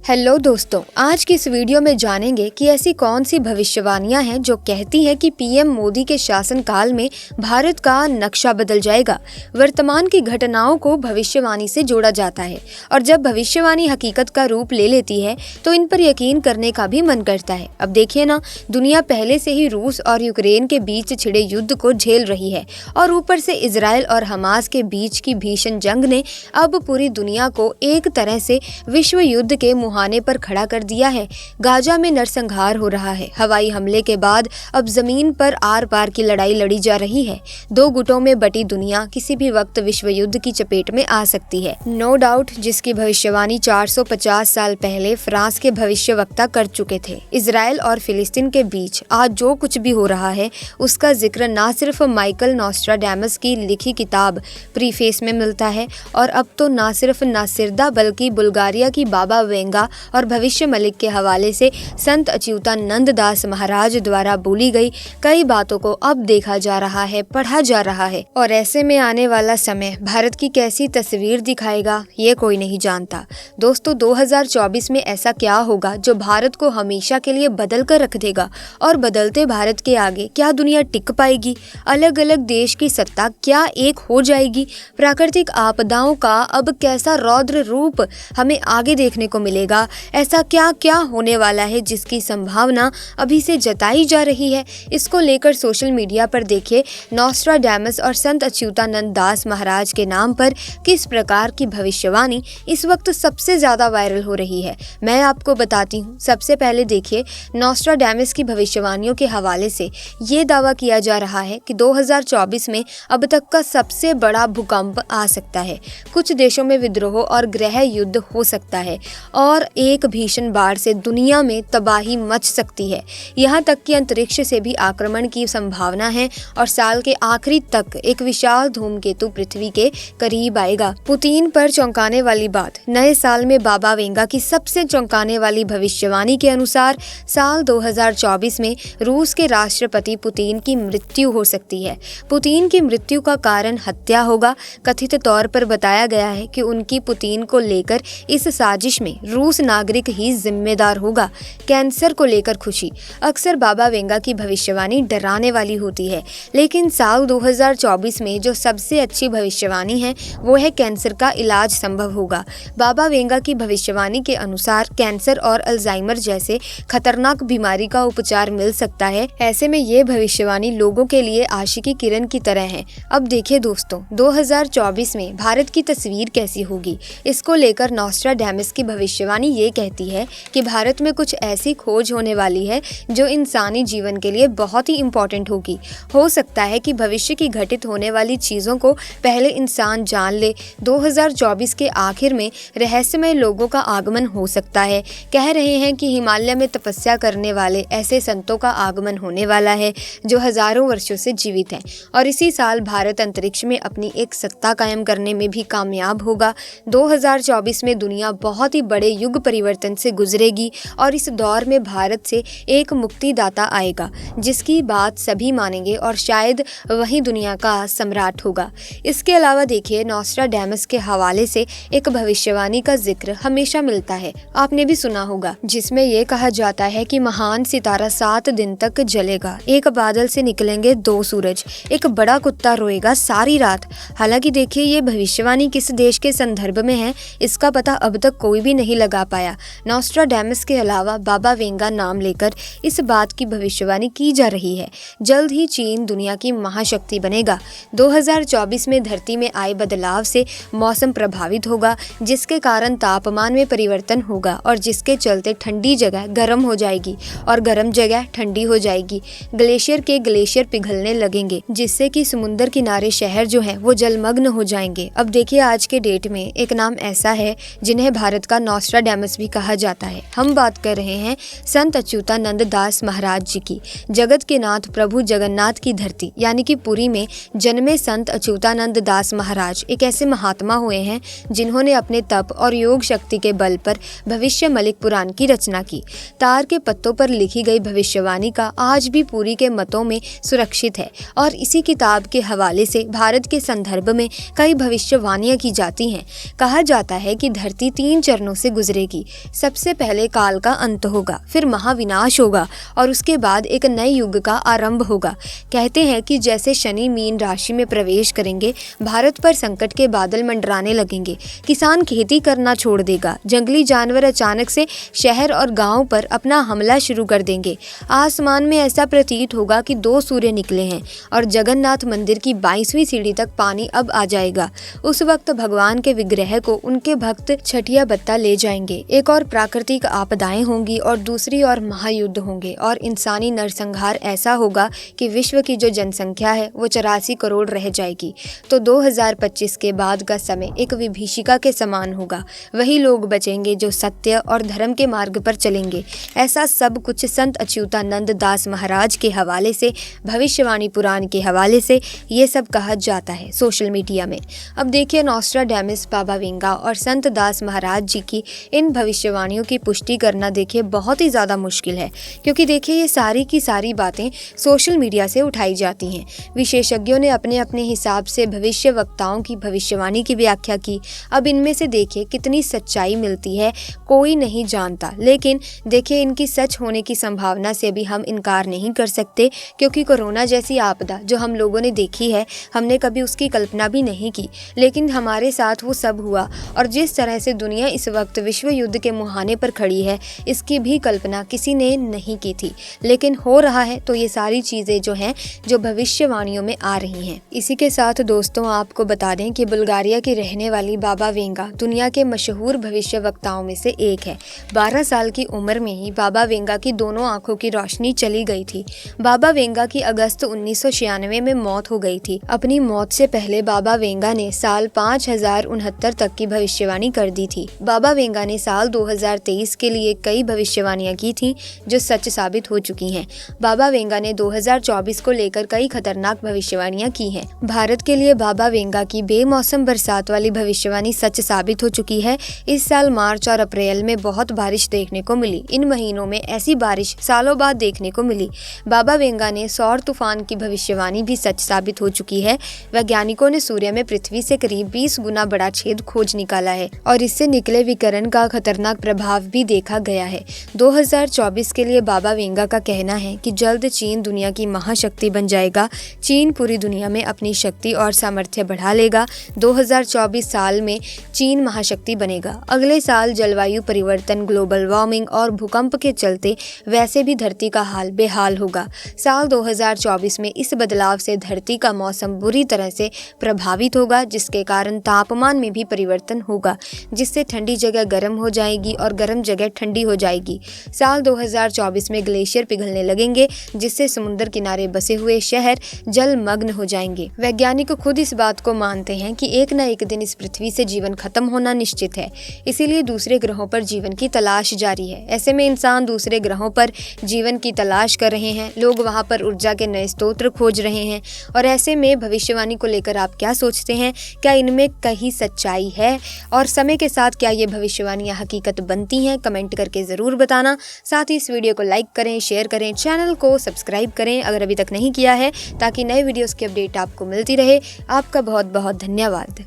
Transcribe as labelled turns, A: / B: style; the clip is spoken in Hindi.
A: हेलो दोस्तों, आज की इस वीडियो में जानेंगे कि ऐसी कौन सी भविष्यवाणियां हैं जो कहती हैं कि पीएम मोदी के शासनकाल में भारत का नक्शा बदल जाएगा। वर्तमान की घटनाओं को भविष्यवाणी से जोड़ा जाता है और जब भविष्यवाणी हकीकत का रूप ले लेती है तो इन पर यकीन करने का भी मन करता है। अब देखिए ना, दुनिया पहले से ही रूस और यूक्रेन के बीच छिड़े युद्ध को झेल रही है और ऊपर से इजराइल और हमास के बीच की भीषण जंग ने अब पूरी दुनिया को एक तरह से विश्व युद्ध के मुहाने पर खड़ा कर दिया है। गाजा में नरसंहार हो रहा है। हवाई हमले के बाद अब जमीन पर आर पार की लड़ाई लड़ी जा रही है। दो गुटों में बटी दुनिया किसी भी वक्त विश्व युद्ध की चपेट में आ सकती है। नो डाउट, जिसकी भविष्यवाणी 450 साल पहले फ्रांस के भविष्यवक्ता कर चुके थे। इजराइल और फिलिस्तीन के बीच आज जो कुछ भी हो रहा है उसका जिक्र न सिर्फ माइकल नोस्ट्राडामस की लिखी किताब प्रीफेस में मिलता है और अब तो न सिर्फ नासिरदा बल्कि बुल्गारिया की बाबा वेंगा और भविष्य मलिक के हवाले से संत अच्युतानंद दास महाराज द्वारा बोली गई कई बातों को अब देखा जा रहा है, पढ़ा जा रहा है। और ऐसे में आने वाला समय भारत की कैसी तस्वीर दिखाएगा ये कोई नहीं जानता। दोस्तों, 2024 में ऐसा क्या होगा जो भारत को हमेशा के लिए बदल कर रख देगा और बदलते भारत के आगे क्या दुनिया टिक पाएगी? अलग अलग देश की सत्ता क्या एक हो जाएगी? प्राकृतिक आपदाओं का अब कैसा रौद्र रूप हमें आगे देखने को मिलेगा? ऐसा क्या क्या होने वाला है जिसकी संभावना अभी से जताई जा रही है? इसको लेकर सोशल मीडिया पर देखिए नोस्ट्राडामस और संत अच्युतानंद दास महाराज के नाम पर किस प्रकार की भविष्यवाणी इस वक्त सबसे ज्यादा वायरल हो रही है, मैं आपको बताती हूँ। सबसे पहले देखिए, नोस्ट्राडामस की भविष्यवाणियों के हवाले से ये दावा किया जा रहा है कि 2024 में अब तक का सबसे बड़ा भूकंप आ सकता है। कुछ देशों में विद्रोह और गृह युद्ध हो सकता है और एक भीषण बाढ़ से दुनिया में तबाही मच सकती है। यहाँ तक कि अंतरिक्ष से भी आक्रमण की संभावना है और साल के आखिरी तक एक विशाल धूमकेतु पृथ्वी के करीब आएगा। पुतिन पर चौंकाने वाली बात, नए साल में बाबा वेंगा की सबसे चौंकाने वाली भविष्यवाणी के अनुसार साल 2024 में रूस के राष्ट्रपति पुतिन की मृत्यु हो सकती है। पुतिन की मृत्यु का कारण हत्या होगा। कथित तौर पर बताया गया है कि उनकी पुतिन को लेकर इस साजिश में रूस नागरिक ही जिम्मेदार होगा। कैंसर को लेकर खुशी। अक्सर बाबा वेंगा की भविष्यवाणी डराने वाली होती है, लेकिन साल 2024 में जो सबसे अच्छी भविष्यवाणी है वो है कैंसर का इलाज संभव होगा। बाबा वेंगा की भविष्यवाणी के अनुसार कैंसर और अल्जाइमर जैसे खतरनाक बीमारी का उपचार मिल सकता है। ऐसे में ये भविष्यवाणी लोगों के लिए आशा की किरण की तरह है। अब देखिए दोस्तों, 2024 में भारत की तस्वीर कैसी होगी, इसको लेकर नोस्ट्राडामस की भविष्यवाणी ये कहती है कि भारत में कुछ ऐसी खोज होने वाली है जो इंसानी जीवन के लिए बहुत ही इम्पोर्टेंट होगी। हो सकता है कि भविष्य की घटित होने वाली चीजों को पहले इंसान जान ले। 2024 के आखिर में रहस्यमय लोगों का आगमन हो सकता है। कह रहे हैं कि हिमालय में तपस्या करने वाले ऐसे संतों का आगमन होने वाला है जो हजारों वर्षों से जीवित हैं और इसी साल भारत अंतरिक्ष में अपनी एक सत्ता कायम करने में भी कामयाब होगा। 2024 में दुनिया बहुत ही बड़े युग परिवर्तन से गुजरेगी और इस दौर में भारत से एक मुक्तिदाता आएगा जिसकी बात सभी मानेंगे और शायद वही दुनिया का सम्राट होगा। इसके अलावा देखिए, नोस्ट्राडामस के हवाले से एक भविष्यवाणी का जिक्र हमेशा मिलता है, आपने भी सुना होगा, जिसमें यह कहा जाता है कि महान सितारा 7 दिन तक जलेगा, एक बादल से निकलेंगे 2 सूरज, एक बड़ा कुत्ता रोएगा सारी रात। हालांकि देखिए, ये भविष्यवाणी किस देश के संदर्भ में है इसका पता अब तक कोई भी नहीं लगा पाया। नोस्ट्राडामस के अलावा बाबा वेंगा नाम लेकर इस बात की भविष्यवाणी की जा रही है, जल्द ही चीन दुनिया की महाशक्ति बनेगा। 2024 में धरती में आए बदलाव से मौसम प्रभावित होगा, जिसके कारण तापमान में परिवर्तन होगा और जिसके चलते ठंडी जगह गर्म हो जाएगी और गर्म जगह ठंडी हो जाएगी। ग्लेशियर के ग्लेशियर पिघलने लगेंगे, जिससे कि समुद्र किनारे शहर जो हैं वो जलमग्न हो जाएंगे। अब देखिए, आज के डेट में एक नाम ऐसा है जिन्हें भारत का नोस्ट्राडामस भी कहा जाता है। हम बात कर रहे हैं संत अच्युतानंद दास महाराज जी की। जगत के नाथ प्रभु जगन्नाथ की धरती यानी कि पुरी में जन्मे संत अच्युतानंद दास महाराज एक ऐसे महात्मा हुए हैं जिन्होंने अपने तप और योग शक्ति के बल पर भविष्य मलिक पुराण की रचना की। तार के पत्तों पर लिखी गई भविष्यवाणी का आज भी पुरी के मतों में सुरक्षित है और इसी किताब के हवाले से भारत के संदर्भ में कई भविष्यवाणियां की जाती हैं। कहा जाता है कि धरती 3 चरणों से गुजरेगी उतरेगी। सबसे पहले काल का अंत होगा, फिर महाविनाश होगा और उसके बाद एक नए युग का आरंभ होगा। कहते हैं कि जैसे शनि मीन राशि में प्रवेश करेंगे, भारत पर संकट के बादल मंडराने लगेंगे। किसान खेती करना छोड़ देगा, जंगली जानवर अचानक से शहर और गांव पर अपना हमला शुरू कर देंगे। आसमान में ऐसा प्रतीत होगा कि 2 सूर्य निकले हैं और जगन्नाथ मंदिर की 22वीं सीढ़ी तक पानी अब आ जाएगा। उस वक्त भगवान के विग्रह को उनके भक्त छठिया बत्ता ले जाएंगे। एक और प्राकृतिक आपदाएं होंगी और दूसरी और महायुद्ध होंगे और इंसानी नरसंहार ऐसा होगा कि विश्व की जो जनसंख्या है वो 84 करोड़ रह जाएगी। तो 2025 के बाद का समय एक विभीषिका के समान होगा। वही लोग बचेंगे जो सत्य और धर्म के मार्ग पर चलेंगे। ऐसा सब कुछ संत अच्युतानंद दास महाराज के हवाले से, भविष्यवाणी पुराण के हवाले से ये सब कहा जाता है सोशल मीडिया में। अब देखिए, नॉस्ट्राडेमस, बाबा वेंगा और संत दास महाराज जी की इन भविष्यवाणियों की पुष्टि करना देखिए बहुत ही ज़्यादा मुश्किल है, क्योंकि देखिए ये सारी की सारी बातें सोशल मीडिया से उठाई जाती हैं। विशेषज्ञों ने अपने अपने हिसाब से भविष्य वक्ताओं की भविष्यवाणी की व्याख्या की। अब इनमें से देखिए कितनी सच्चाई मिलती है कोई नहीं जानता, लेकिन देखिए इनकी सच होने की संभावना से भी हम इनकार नहीं कर सकते, क्योंकि कोरोना जैसी आपदा जो हम लोगों ने देखी है, हमने कभी उसकी कल्पना भी नहीं की, लेकिन हमारे साथ वो सब हुआ। और जिस तरह से दुनिया इस वक्त विश्व युद्ध के मुहाने पर खड़ी है, इसकी भी कल्पना किसी ने नहीं की थी, लेकिन हो रहा है। तो ये सारी चीज़ें जो हैं जो भविष्यवाणियों में आ रही हैं। इसी के साथ दोस्तों आपको बता दें कि बुल्गारिया की रहने वाली बाबा वेंगा दुनिया के मशहूर भविष्य वक्ताओं में से एक है। 12 साल की उम्र में ही बाबा वेंगा की दोनों आंखों की रोशनी चली गई थी। बाबा वेंगा की अगस्त 1996 में मौत हो गई थी। अपनी मौत से पहले बाबा वेंगा ने साल 5069 तक की भविष्यवाणी कर दी थी। बाबा वेंगा ने साल 2023 के लिए कई भविष्यवाणियां की थी जो सच साबित हो चुकी हैं। बाबा वेंगा ने 2024 को लेकर कई खतरनाक भविष्यवाणियां की हैं। भारत के लिए बाबा वेंगा की बेमौसम बरसात वाली भविष्यवाणी सच साबित हो चुकी है। इस साल मार्च और अप्रैल में बहुत बारिश देखने को मिली। इन महीनों में ऐसी बारिश सालों बाद देखने को मिली। बाबा वेंगा ने सौर तूफान की भविष्यवाणी भी सच साबित हो चुकी है। वैज्ञानिकों ने सूर्य में पृथ्वी से करीब 20 गुना बड़ा छेद खोज निकाला है और इससे निकले विकिरण का खतरनाक प्रभाव भी देखा गया है। 2024 के लिए बाबा वेंगा का कहना है कि जल्द चीन दुनिया की महाशक्ति बन जाएगा। चीन पूरी दुनिया में अपनी शक्ति और सामर्थ्य बढ़ा लेगा। 2024 साल में चीन महाशक्ति बनेगा। अगले साल जलवायु परिवर्तन, ग्लोबल वार्मिंग और भूकंप के चलते वैसे भी धरती का हाल बेहाल होगा। साल 2024 में इस बदलाव से धरती का मौसम बुरी तरह से प्रभावित होगा, जिसके कारण तापमान में भी परिवर्तन होगा, जिससे ठंडी जगह गर्म हो जाएगी और गर्म जगह ठंडी हो जाएगी। साल 2024 में ग्लेशियर पिघलने लगेंगे, जिससे समुद्र किनारे बसे हुए शहर जलमग्न हो जाएंगे। वैज्ञानिक खुद इस बात को मानते हैं कि एक न एक दिन इस पृथ्वी से जीवन खत्म होना निश्चित है, इसीलिए दूसरे ग्रहों पर जीवन की तलाश जारी है। ऐसे में इंसान दूसरे ग्रहों पर जीवन की तलाश कर रहे हैं। लोग वहां पर ऊर्जा के नए स्रोत खोज रहे हैं। और ऐसे में भविष्यवाणी को लेकर आप क्या सोचते हैं? क्या इनमें कहीं सच्चाई है? और समय के साथ क्या ये भविष्यवाणियां हकीकत बनती हैं? कमेंट करके ज़रूर बताना। साथ ही इस वीडियो को लाइक करें, शेयर करें, चैनल को सब्सक्राइब करें अगर अभी तक नहीं किया है, ताकि नए वीडियोस की अपडेट आपको मिलती रहे। आपका बहुत बहुत धन्यवाद।